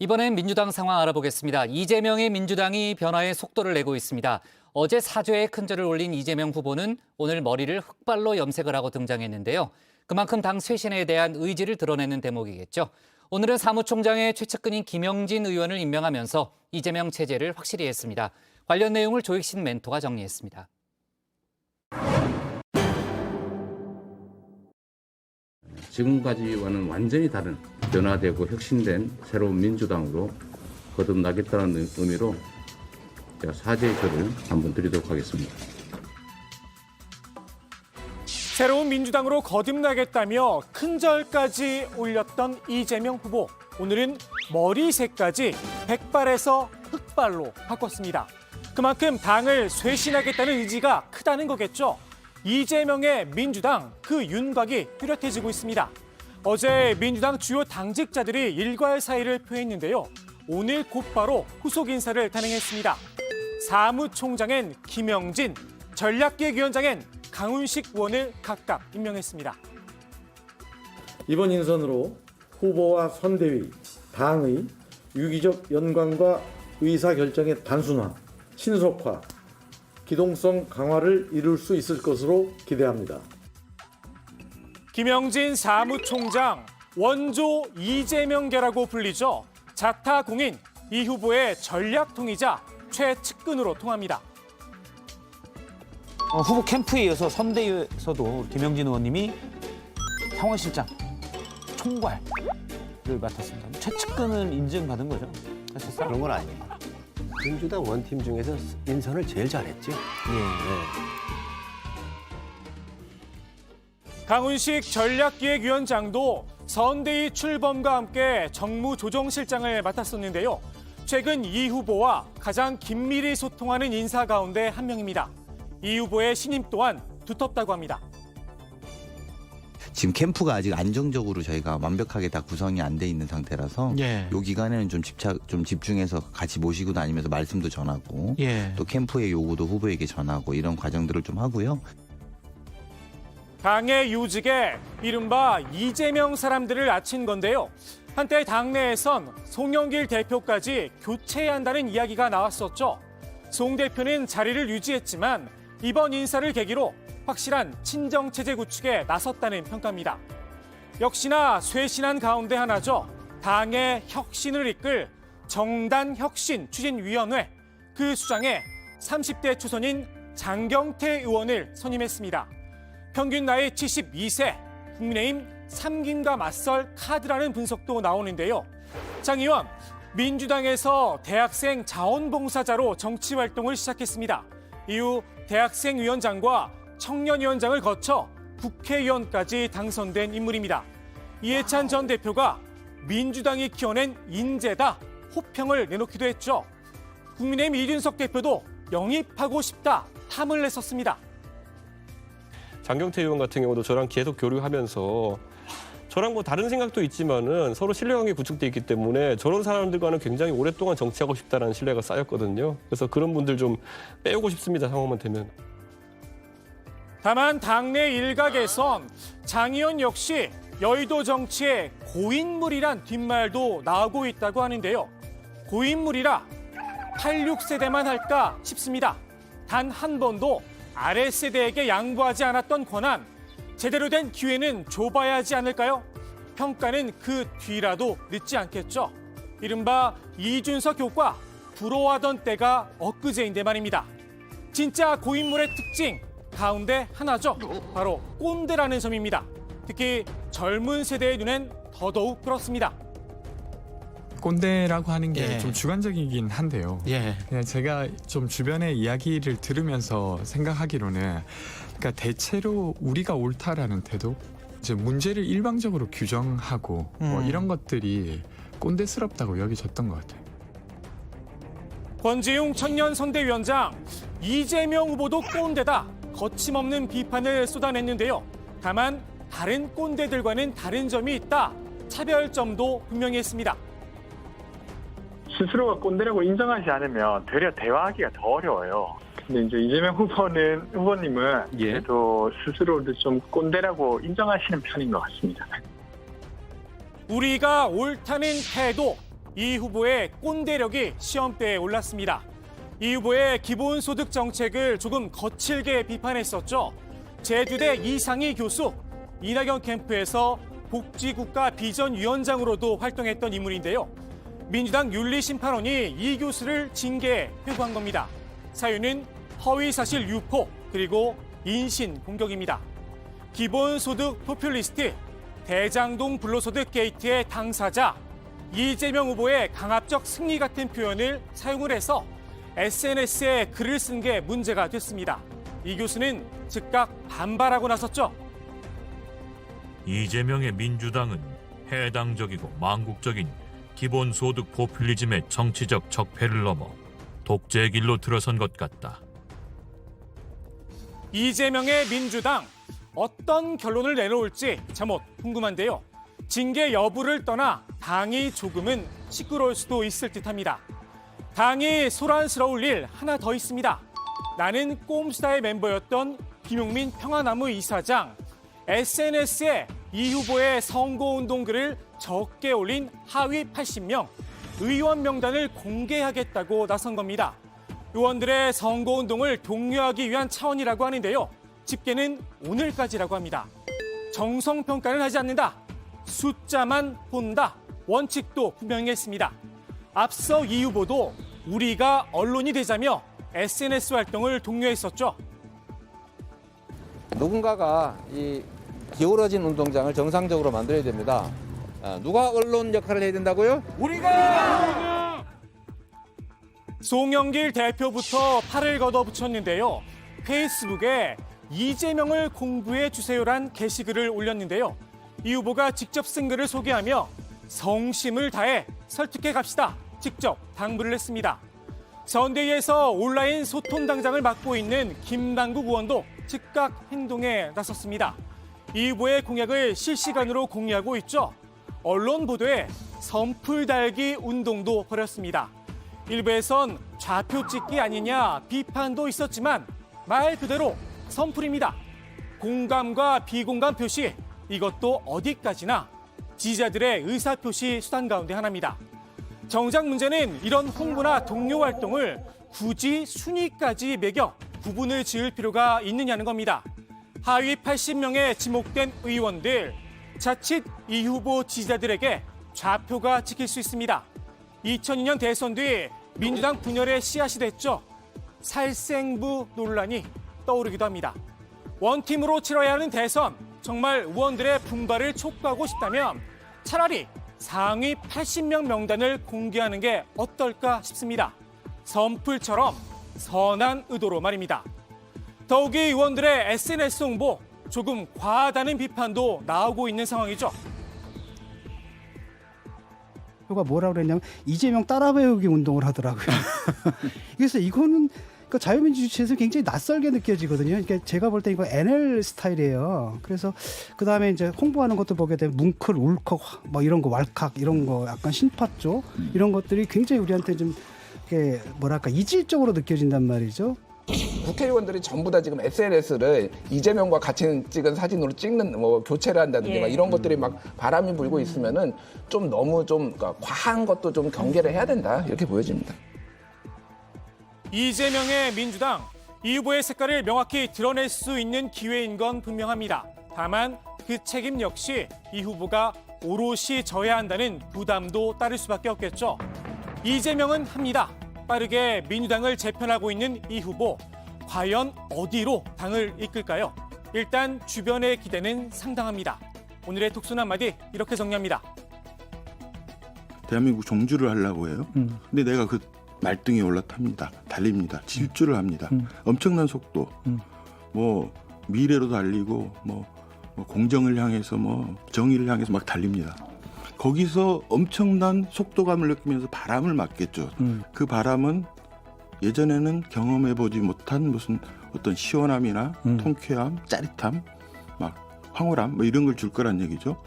이번엔 민주당 상황 알아보겠습니다. 이재명의 민주당이 변화의 속도를 내고 있습니다. 어제 사죄에 큰절을 올린 이재명 후보는 오늘 머리를 흑발로 염색을 하고 등장했는데요. 그만큼 당 쇄신에 대한 의지를 드러내는 대목이겠죠. 오늘은 사무총장의 최측근인 김영진 의원을 임명하면서 이재명 체제를 확실히 했습니다. 관련 내용을 조익신 멘토가 정리했습니다. 지금까지와는 완전히 다른 변화되고 혁신된 새로운 민주당으로 거듭나겠다는 의미로 제가 사죄의 절을 한번 드리도록 하겠습니다. 새로운 민주당으로 거듭나겠다며 큰절까지 올렸던 이재명 후보. 오늘은 머리색까지 백발에서 흑발로 바꿨습니다. 그만큼 당을 쇄신하겠다는 의지가 크다는 거겠죠. 이재명의 민주당, 그 윤곽이 뚜렷해지고 있습니다. 어제 민주당 주요 당직자들이 일과의 사의를 표했는데요. 오늘 곧바로 후속 인사를 단행했습니다. 사무총장엔 김영진, 전략기획위원장엔 강훈식 의원을 각각 임명했습니다. 이번 인선으로 후보와 선대위, 당의 유기적 연관과 의사결정의 단순화, 신속화, 기동성 강화를 이룰 수 있을 것으로 기대합니다. 김영진 사무총장, 원조 이재명계라고 불리죠. 자타공인 이 후보의 전략통이자 최측근으로 통합니다. 후보 캠프에 이어서 선대위에서도 김영진 의원님이 상황실장, 총괄을 맡았습니다. 최측근을 인정받은 거죠, 사실상. 그런 건 아니에요. 민주당 원팀 중에서 인선을 제일 잘했죠. 강훈식 전략기획위원장도 선대위 출범과 함께 정무조정실장을 맡았었는데요. 최근 이 후보와 가장 긴밀히 소통하는 인사 가운데 한 명입니다. 이 후보의 신임 또한 두텁다고 합니다. 지금 캠프가 아직 안정적으로 저희가 완벽하게 다 구성이 안 돼 있는 상태라서 이 기간에는 좀 집중해서 같이 모시고 다니면서 말씀도 전하고 또 캠프의 요구도 후보에게 전하고 이런 과정들을 좀 하고요. 당의 요직에 이른바 이재명 사람들을 아친 건데요. 한때 당내에선 송영길 대표까지 교체해야 한다는 이야기가 나왔었죠. 송 대표는 자리를 유지했지만 이번 인사를 계기로 확실한 친정체제 구축에 나섰다는 평가입니다. 역시나 쇄신한 가운데 하나죠. 당의 혁신을 이끌 정단혁신추진위원회, 그 수장에 30대 초선인 장경태 의원을 선임했습니다. 평균 나이 72세, 국민의힘 3김과 맞설 카드라는 분석도 나오는데요. 장 의원, 민주당에서 대학생 자원봉사자로 정치활동을 시작했습니다. 이후 대학생위원장과 청년위원장을 거쳐 국회의원까지 당선된 인물입니다. 이해찬 전 대표가 민주당이 키워낸 인재다 호평을 내놓기도 했죠. 국민의힘 이준석 대표도 영입하고 싶다 탐을 냈었습니다. 장경태 의원 같은 경우도 저랑 계속 교류하면서 저랑 뭐 다른 생각도 있지만은 서로 신뢰관계 구축돼 있기 때문에 저런 사람들과는 굉장히 오랫동안 정치하고 싶다라는 신뢰가 쌓였거든요. 그래서 그런 분들 좀 빼오고 싶습니다. 상황만 되면. 다만 당내 일각에선 장 의원 역시 여의도 정치의 고인물이란 뒷말도 나오고 있다고 하는데요. 고인물이라 86세대만 할까 싶습니다. 단 한 번도 아랫세대에게 양보하지 않았던 권한, 제대로 된 기회는 줘봐야 하지 않을까요? 평가는 그 뒤라도 늦지 않겠죠. 이른바 이준석 효과, 부러워하던 때가 엊그제인데 말입니다. 진짜 고인물의 특징 가운데 하나죠. 바로 꼰대라는 점입니다. 특히 젊은 세대의 눈엔 더더욱 그렇습니다. 꼰대라고 하는 게 좀 주관적이긴 한데요. 그냥 제가 좀 주변의 이야기를 들으면서 생각하기로는 그러니까 대체로 우리가 옳다라는 태도, 이제 문제를 일방적으로 규정하고 뭐 이런 것들이 꼰대스럽다고 여겨졌던 것 같아요. 권지웅 청년선대위원장, 이재명 후보도 꼰대다. 거침없는 비판을 쏟아냈는데요. 다만 다른 꼰대들과는 다른 점이 있다. 차별점도 분명히 했습니다. 스스로가 꼰대라고 인정하지 않으면 되려 대화하기가 더 어려워요. 근데 이제 이재명 후보님은 그래도 스스로를 좀 꼰대라고 인정하시는 편인 것 같습니다. 우리가 옳다는 태도, 이 후보의 꼰대력이 시험대에 올랐습니다. 이 후보의 기본소득 정책을 조금 거칠게 비판했었죠. 제주대 이상희 교수, 이낙연 캠프에서 복지국가 비전위원장으로도 활동했던 인물인데요. 민주당 윤리심판원이 이 교수를 징계해 회부한 겁니다. 사유는 허위사실 유포 그리고 인신 공격입니다. 기본소득 포퓰리스트, 대장동 불로소득 게이트의 당사자, 이재명 후보의 강압적 승리 같은 표현을 사용을 해서 SNS에 글을 쓴 게 문제가 됐습니다. 이 교수는 즉각 반발하고 나섰죠. 이재명의 민주당은 해당적이고 망국적인 기본소득 포퓰리즘의 정치적 적폐를 넘어 독재의 길로 들어선 것 같다. 이재명의 민주당, 어떤 결론을 내놓을지 참혹 궁금한데요. 징계 여부를 떠나 당이 조금은 시끄러울 수도 있을 듯합니다. 당이 소란스러울 일 하나 더 있습니다. 나는 꼼수다의 멤버였던 김용민 평화나무 이사장, SNS에 이 후보의 선거운동 글을 적게 올린 하위 80명, 의원 명단을 공개하겠다고 나선 겁니다. 의원들의 선거운동을 독려하기 위한 차원이라고 하는데요. 집계는 오늘까지라고 합니다. 정성평가는 하지 않는다. 숫자만 본다. 원칙도 분명히 했습니다. 앞서 이 후보도 우리가 언론이 되자며 SNS 활동을 독려했었죠. 누군가가 이 기울어진 운동장을 정상적으로 만들어야 됩니다. 누가 언론 역할을 해야 된다고요? 우리가! 송영길 대표부터 팔을 걷어붙였는데요. 페이스북에 이재명을 공부해 주세요란 게시글을 올렸는데요. 이 후보가 직접 쓴 글을 소개하며 성심을 다해 설득해 갑시다. 직접 당부를 했습니다. 선대위에서 온라인 소통 당장을 맡고 있는 김남국 의원도 즉각 행동에 나섰습니다. 이 후보의 공약을 실시간으로 공유하고 있죠. 언론 보도에 선풀 달기 운동도 벌였습니다. 일부에선 좌표 찍기 아니냐 비판도 있었지만 말 그대로 선풀입니다. 공감과 비공감 표시, 이것도 어디까지나 지지자들의 의사표시 수단 가운데 하나입니다. 정작 문제는 이런 홍보나 동료 활동을 굳이 순위까지 매겨 구분을 지을 필요가 있느냐는 겁니다. 하위 80명의 지목된 의원들, 자칫 이 후보 지지자들에게 좌표가 찍힐 수 있습니다. 2002년 대선 뒤 민주당 분열의 씨앗이 됐죠. 살생부 논란이 떠오르기도 합니다. 원팀으로 치러야 하는 대선, 정말 의원들의 분발을 촉구하고 싶다면 차라리 상위 80명 명단을 공개하는 게 어떨까 싶습니다. 선풀처럼 선한 의도로 말입니다. 더욱이 의원들의 SNS 홍보, 조금 과하다는 비판도 나오고 있는 상황이죠. 가 뭐라 그랬냐면 이재명 따라 배우기 운동을 하더라고요. 그래서 이거는 그러니까 자유민주주의에서 굉장히 낯설게 느껴지거든요. 그러니까 제가 볼 때 이거 NL 스타일이에요. 그래서 그 다음에 이제 홍보하는 것도 보게 되면 뭉클, 울컥, 뭐 이런 거, 왈칵 이런 거, 약간 신파 쪽 이런 것들이 굉장히 우리한테 좀 이렇게 뭐랄까 이질적으로 느껴진단 말이죠. 국회의원들이 전부 다 지금 SNS를 이재명과 같이 찍은 사진으로 찍는 뭐 교체를 한다든지 막 이런 것들이 막 바람이 불고 있으면은 좀 너무 좀 그러니까 과한 것도 좀 경계를 해야 된다 이렇게 보여집니다. 이재명의 민주당, 이 후보의 색깔을 명확히 드러낼 수 있는 기회인 건 분명합니다. 다만 그 책임 역시 이 후보가 오롯이 져야 한다는 부담도 따를 수밖에 없겠죠. 이재명은 합니다. 빠르게 민주당을 재편하고 있는 이 후보, 과연 어디로 당을 이끌까요? 일단 주변의 기대는 상당합니다. 오늘의 톡순 한마디 이렇게 정리합니다. 대한민국 종주를 하려고 해요. 근데 내가 그 말등에 올라탑니다. 달립니다. 질주를 합니다. 엄청난 속도. 뭐 미래로 달리고 뭐 공정을 향해서 뭐 정의를 향해서 막 달립니다. 거기서 엄청난 속도감을 느끼면서 바람을 맞겠죠. 그 바람은 예전에는 경험해보지 못한 무슨 어떤 시원함이나 통쾌함, 짜릿함, 막 황홀함 뭐 이런 걸 줄 거란 얘기죠.